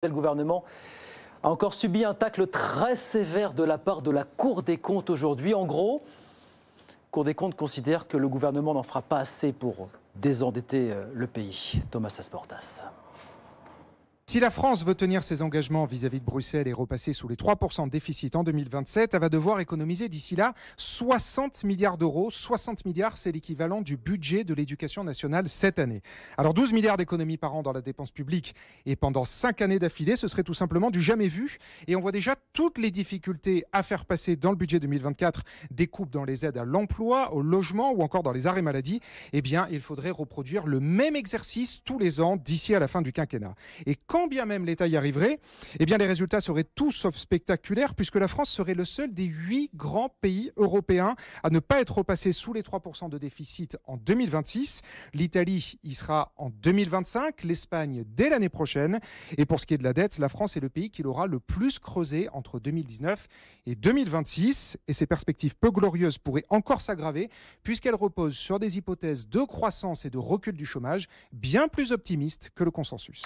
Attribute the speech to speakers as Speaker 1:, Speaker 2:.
Speaker 1: Le gouvernement a encore subi un tacle très sévère de la part de la Cour des comptes aujourd'hui. En gros, la Cour des comptes considère que le gouvernement n'en fera pas assez pour désendetter le pays. Thomas Asportas.
Speaker 2: Si la France veut tenir ses engagements vis-à-vis de Bruxelles et repasser sous les 3% de déficit en 2027, elle va devoir économiser d'ici là 60 milliards d'euros. 60 milliards, c'est l'équivalent du budget de l'éducation nationale cette année. Alors 12 milliards d'économies par an dans la dépense publique et pendant 5 années d'affilée, ce serait tout simplement du jamais vu. Et on voit déjà toutes les difficultés à faire passer dans le budget 2024 des coupes dans les aides à l'emploi, au logement ou encore dans les arrêts maladie. Eh bien, il faudrait reproduire le même exercice tous les ans d'ici à la fin du quinquennat. Et quand bien même l'État y arriverait, eh bien les résultats seraient tout sauf spectaculaires puisque la France serait le seul des 8 grands pays européens à ne pas être repassé sous les 3% de déficit en 2026. L'Italie y sera en 2025, l'Espagne dès l'année prochaine. Et pour ce qui est de la dette, la France est le pays qui l'aura le plus creusé entre 2019 et 2026. Et ces perspectives peu glorieuses pourraient encore s'aggraver puisqu'elles reposent sur des hypothèses de croissance et de recul du chômage bien plus optimistes que le consensus.